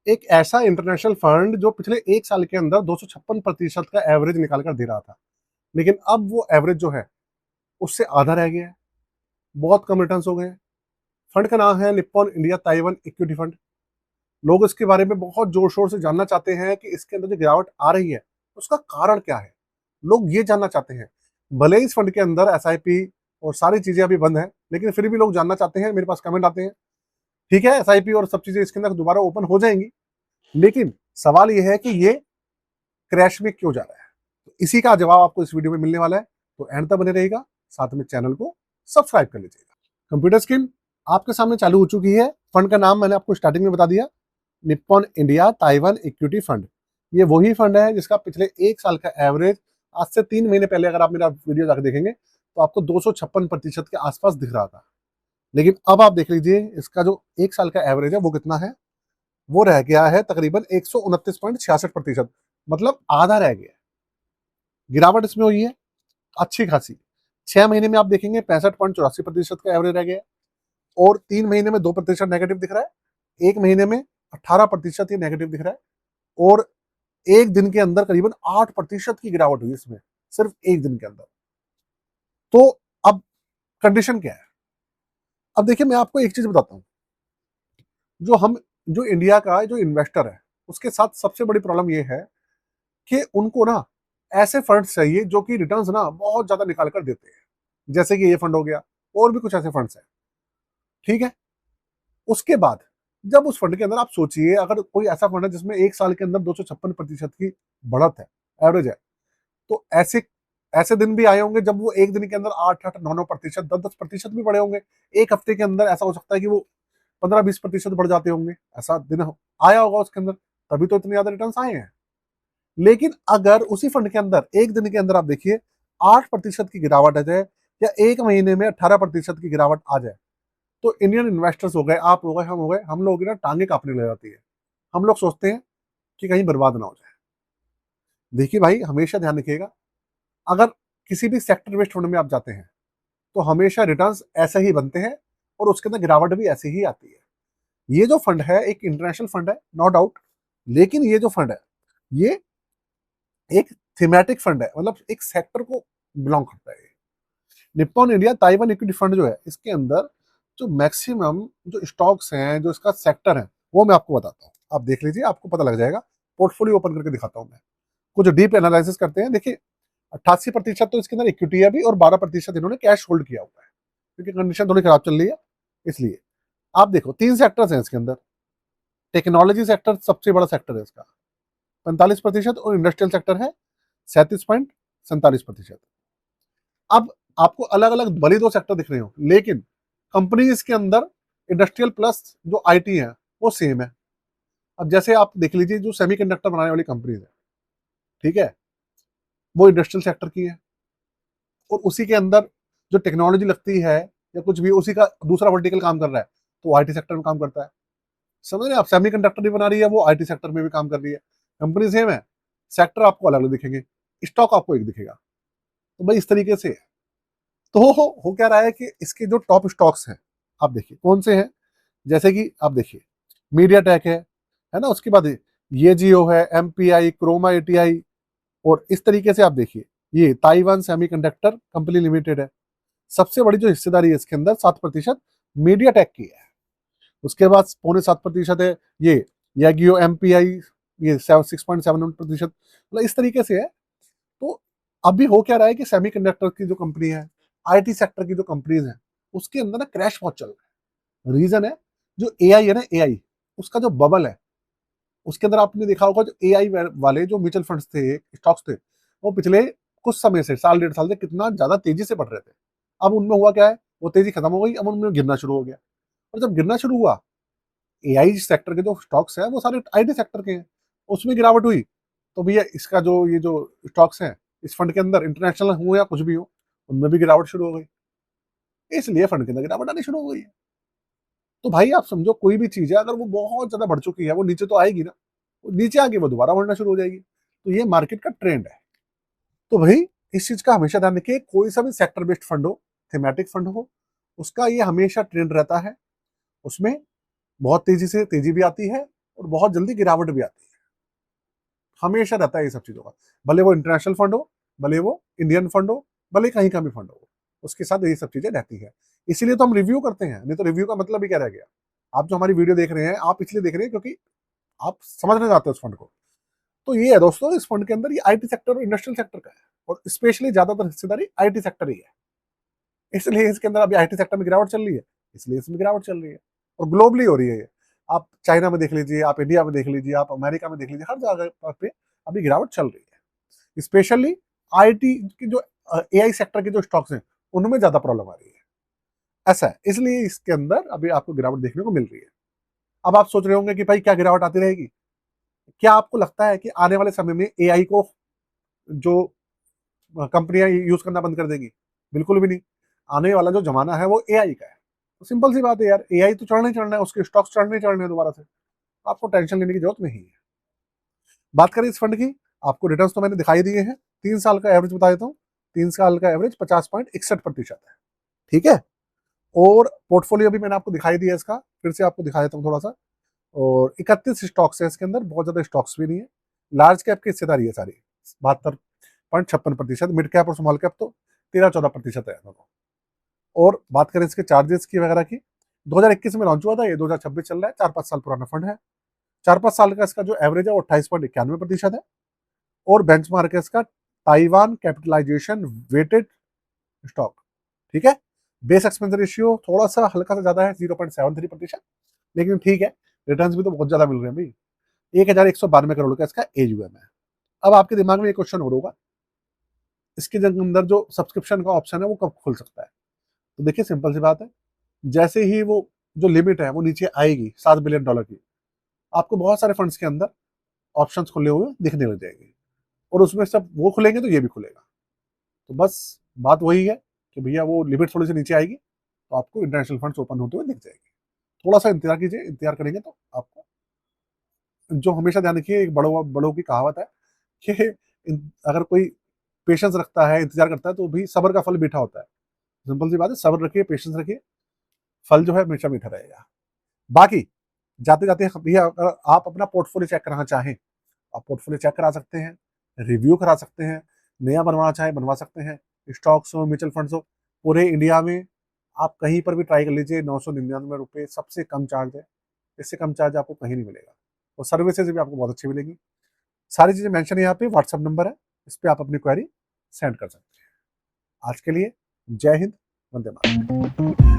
एक ऐसा international fund जो पिछले 1 साल के अंदर 256% का एवरेज निकाल कर दे रहा था। लेकिन अब वो एवरेज जो है, उससे आधा रह गया है। बहुत कम रिटर्न्स हो गए हैं। फंड का नाम है Nippon India Taiwan equity fund. लोग इसके बारे में बहुत जोर-शोर से जानना चाहते हैं कि इसके अंदर जो गिरावट आ रही है, उसका कारण क्या है? लोग ये जानना चाहते हैं। भले ही इस फंड के अंदर एसआईपी और सारी चीज़ें अभी बंद हैं, लेकिन फिर भी लोग जानना चाहते हैं, मेरे पास कमेंट आते हैं। ठीक है, एसआईपी और सब चीज़ें इसके अंदर दोबारा ओपन हो जाएँगी, लेकिन सवाल ये है कि ये क्रैश में क्यों जा रहा है? तो इसी का जवाब आपको इस वीडियो में मिलने वाला है, तो एंड तक बने रहिएगा, साथ में चैनल को सब्सक्राइब कर लीजिएगा। कंप्यूटर स्क्रीन आपके सामने चालू हो चुकी है। फंड का नाम मैंने आपको स्टार्टिंग में बता दिया, Nippon India Taiwan equity fund. ये वही फंड है जिसका पिछले 1 साल का एवरेज आज से 3 महीने पहले अगर आप मेरा वीडियो जाकर देखेंगे, तो आपको 256% के आसपास दिख रहा था। लेकिन अब आप देख लीजिए इसका जो 1 साल का एवरेज है वो कितना है? वो रह गया है तकरीबन 129.66%, मतलब आधा रह गया है। गिरावट इसमें हुई है अच्छी खासी। 6 महीने में आप देखेंगे 65.84% का एवरेज रह गया है और 3 महीने में 2% नेगेटिव दिख रहा है। 1 महीने में 18% ये नेगेटिव दिख रहा है और 1 दिन के अंदर करीबन 8% की गिरावट हुई इसमें, सिर्फ 1 दिन के अंदर। तो अब कंडीशन क्या है? अब देखिए मैं आपको एक चीज़ बताता हूँ, जो इंडिया का जो इन्वेस्टर है, उसके साथ सबसे बड़ी प्रॉब्लम ये है कि उनको ना ऐसे फंड्स चाहिए जो कि रिटर्न्स ना बहुत ज़्यादा निकाल कर देते हैं। जैसे कि ये फंड हो गया और भी कुछ ऐसे फंड्स हैं, ठीक है? उसके बाद जब उस फंड के अंदर आप सोचिए अगर कोई ऐसा फंड है जिसमें 1 साल के अंदर 256% की बढ़त है, एवरेज है, तो ऐसे ऐसे दिन भी आए होंगे जब वो 1 दिन के अंदर 8-8, 9-9%, 10-10% भी बढ़े होंगे। 1 हफ्ते के अंदर ऐसा हो सकता है कि वो 15-20% बढ़ जाते होंगे। ऐसा दिन आया होगा उसके अंदर, तभी तो इतने ज़्यादा रिटर्न्स आए हैं। लेकिन अगर उसी फंड के अंदर 1 दिन के अंदर आप देखिए 8% की गिरावट आ जाए या 1 महीने में 18% की गिरावट आ जाए, तो इंडियन इन्वेस्टर्स हो गए, आप हो गए, हम लोगों की ना टाँगें काँपने लग जाती है। हम लोग सोचते हैं कि कहीं बर्बाद ना हो जाए। देखिए भाई, हमेशा ध्यान रखिएगा, अगर किसी भी सेक्टर बेस्ड फंड में आप जाते हैं, तो हमेशा रिटर्न्स ऐसे ही बनते हैं और उसके अंदर गिरावट भी ऐसी ही आती है। ये जो फंड है, एक इंटरनेशनल फंड है, नो डाउट, लेकिन ये जो फंड है, ये एक थीमेटिक फंड है, मतलब एक सेक्टर को बिलॉन्ग करता है। Nippon India Taiwan equity fund जो है, इसके अंदर जो मैक्सिमम जो स्टॉक्स हैं, जो इसका सेक्टर है, वो मैं आपको बताता हूँ। आप देख लीजिए, आपको पता लग जाएगा। पोर्टफोलियो ओपन करके दिखाता हूँ मैं। कुछ डीप एनालिसिस करते हैं। देखिए 88% तो इसके अंदर इक्विटी है अभी और 12% इन्होंने कैश होल्ड किया हुआ है, क्योंकि कंडीशन थोड़ी खराब चल रही है इसलिए। आप देखो 3 सेक्टर्स हैं इसके अंदर। टेक्नोलॉजी सेक्टर सबसे बड़ा सेक्टर है इसका, 45%, और इंडस्ट्रियल सेक्टर है 37.47%। अब आपको अलग अलग भले 2 सेक्टर दिख रहे हो, लेकिन कंपनीज के अंदर इंडस्ट्रियल प्लस जो आईटी है वो सेम है। अब जैसे आप देख लीजिए, जो सेमीकंडक्टर बनाने वाली कंपनीज है, ठीक है, वो इंडस्ट्रियल सेक्टर की है और उसी के अंदर जो टेक्नोलॉजी लगती है या कुछ भी उसी का दूसरा वर्टिकल काम कर रहा है, तो वो आईटी सेक्टर में काम करता है। समझ रहे हैं आप? सेमीकंडक्टर भी बना रही है, वो आईटी सेक्टर में भी काम कर रही है। कंपनी सेम है, सेक्टर आपको अलग अलग दिखेंगे, स्टॉक आपको एक दिखेगा। तो भाई इस तरीके से है। तो हो क्या रहा है कि इसके जो टॉप स्टॉक्स हैं, आप देखिए कौन से हैं। जैसे कि आप देखिए मीडिया टेक है ना, उसके बाद ये जियो है, एमपीआई, क्रोमा एटीआई, और इस तरीके से आप देखिए ये ताइवान सेमीकंडक्टर कंपनी लिमिटेड है। सबसे बड़ी जो हिस्सेदारी है इसके अंदर 7% मीडिया टेक की है। उसके बाद 6.25% है ये यागियो एमपीआई, ये 6.71%, मतलब इस तरीके से है। तो अभी हो क्या रहा है कि सेमीकंडक्टर की जो कंपनी है, आईटी सेक्टर की जो कंपनीज हैं, उसके अंदर ना क्रैश बहुत चल रहा है। रीजन है जो एआई है ना, एआई उसका जो बबल है, उसके अंदर आपने देखा होगा जो एआई वाले जो म्यूचुअल फंड्स थे, स्टॉक्स थे, वो पिछले कुछ समय से, साल 1.5 साल से कितना ज्यादा तेजी से बढ़ रहे थे। अब उनमें हुआ क्या है, वो तेजी खत्म हो गई, अब उनमें गिरना शुरू हो गया। और जब गिरना शुरू हुआ, एआई सेक्टर के जो स्टॉक्स हैं वो सारे आईटी सेक्टर के हैं, उसमें गिरावट हुई, तो भैया इसका जो ये जो स्टॉक्स हैं इस फंड के अंदर, इंटरनेशनल हो या कुछ भी हो, उनमें भी गिरावट शुरू हो गई। इसलिए फंड के अंदर गिरावट आनी शुरू हो गई है। तो भाई आप समझो, कोई भी चीज है अगर वो बहुत ज्यादा बढ़ चुकी है, वो नीचे तो आएगी ना, वो नीचे आके वो दोबारा बढ़ना शुरू हो जाएगी। तो ये मार्केट का ट्रेंड है। तो भाई इस चीज का हमेशा ध्यान रखिए, कोई सा भी सेक्टर बेस्ड फंड हो, थीमेटिक फंड हो, उसका ये हमेशा ट्रेंड रहता है। उसमें बहुत तेजी से तेजी भी आती है और बहुत जल्दी गिरावट भी आती है। हमेशा रहता है ये सब चीज़ों का, भले वो इंटरनेशनल फंड हो, भले वो इंडियन फंड हो, भले कहीं का भी फंड हो, उसके साथ यही सब चीज़ें रहती है। इसीलिए तो हम रिव्यू करते हैं, नहीं तो रिव्यू का मतलब ही क्या रह गया। आप जो हमारी वीडियो देख रहे हैं, आप इसलिए देख रहे हैं क्योंकि आप समझना चाहते हो उस फंड को। तो ये है दोस्तों, इस फंड के अंदर ये आईटी सेक्टर और इंडस्ट्रियल सेक्टर का है, और स्पेशली ज्यादातर हिस्सेदारी आईटी सेक्टर ही है। इसलिए इसके अंदर अभी आईटी सेक्टर में गिरावट चल रही है, इसलिए इसमें गिरावट चल रही है, और ग्लोबली हो रही है ये। आप चाइना में देख लीजिए, आप इंडिया में देख लीजिए, आप अमेरिका में देख लीजिए, हर जगह पे अभी गिरावट चल रही है। स्पेशली आईटी की जो एआई सेक्टर के जो स्टॉक्स हैं, उनमें ज्यादा प्रॉब्लम आ रही है। ऐसा है, इसलिए इसके अंदर अभी आपको गिरावट देखने को मिल रही है। अब आप सोच रहे होंगे कि भाई क्या गिरावट आती रहेगी? क्या आपको लगता है कि आने वाले समय में एआई को जो कंपनियां यूज करना बंद कर देगी? बिल्कुल भी नहीं। आने वाला जो जमाना है वो एआई का है। तो सिंपल सी बात है यार, एआई तो चढ़ने ही चढ़ना है, उसके स्टॉक्स चढ़ने ही चढ़ने हैं दोबारा से। आपको टेंशन लेने की जरूरत नहीं है। बात करें इस फंड की, आपको रिटर्न तो मैंने दिखाई दिए हैं। 3 साल का एवरेज बता देता हूँ। 3 साल का एवरेज 50.61% है। ठीक है। और पोर्टफोलियो भी मैंने आपको दिखाई दिया इसका, फिर से आपको दिखा देता हूँ थोड़ा सा। और 31 स्टॉक्स है इसके अंदर, बहुत ज्यादा स्टॉक्स भी नहीं है। लार्ज कैप की हिस्सेदारी है सारी, 72.56%। मिड कैप और स्मॉल कैप तो 13-14% है दोनों। और बात करें इसके चार्जेस की वगैरह की, 2021 में लॉन्च हुआ था, ये 2026 चल रहा है। 4-5 साल पुराना फंड है। 4-5 साल का इसका जो एवरेज है वो 28.91% है। और बेंचमार्क है इसका ताइवान कैपिटलाइजेशन वेटेड स्टॉक। ठीक है। बेस एक्सपेंस रेशियो थोड़ा सा हल्का सा ज्यादा है, 0.73%, लेकिन ठीक है। रिटर्न्स भी तो बहुत ज्यादा मिल रहे हैं भाई। 1192 करोड़ का इसका एयूएम है। अब आपके दिमाग में एक क्वेश्चन और होगा, इसके अंदर जो सब्सक्रिप्शन का ऑप्शन है वो कब खुल सकता है? तो देखिए सिंपल सी बात है, जैसे ही वो जो लिमिट है वो नीचे आएगी $7 बिलियन की, आपको बहुत सारे फंड्स के अंदर ऑप्शंस खुले हुए दिखने लग जाएंगे, और उसमें सब वो खुलेंगे तो ये भी खुलेगा। तो बस बात वही है कि भैया वो लिमिट थोड़ी सी नीचे आएगी तो आपको इंटरनेशनल फंड्स ओपन होते हुए दिख जाएंगे। थोड़ा सा इंतजार कीजिए, इंतजार करेंगे तो आपको, जो हमेशा ध्यान रखिए, एक बड़ों बड़ों की कहावत है कि अगर कोई पेशेंस रखता है, इंतजार करता है, तो भी सब्र का फल मीठा होता है। सिंपल सी बात है, सब्र रखिए, पेशेंस रखिए, फल जो है हमेशा मीठा रहेगा। बाकी जाते जाते भैया, अगर आप अपना पोर्टफोलियो चेक कराना चाहें, आप पोर्टफोलियो चेक करा सकते हैं, रिव्यू करा सकते हैं, नया बनवाना चाहें बनवा सकते हैं। स्टॉक्स हो, म्यूचुअल फंड्स हो, पूरे इंडिया में आप कहीं पर भी ट्राई कर लीजिए, ₹999 सबसे कम चार्ज है। इससे कम चार्ज आपको कहीं नहीं मिलेगा, और सर्विसेज भी आपको बहुत अच्छी मिलेगी। सारी चीजें मेंशन है यहाँ पे, व्हाट्सएप नंबर है, इस पे आप अपनी क्वेरी सेंड कर सकते हैं। आज के लिए जय हिंद, वंदे मातरम।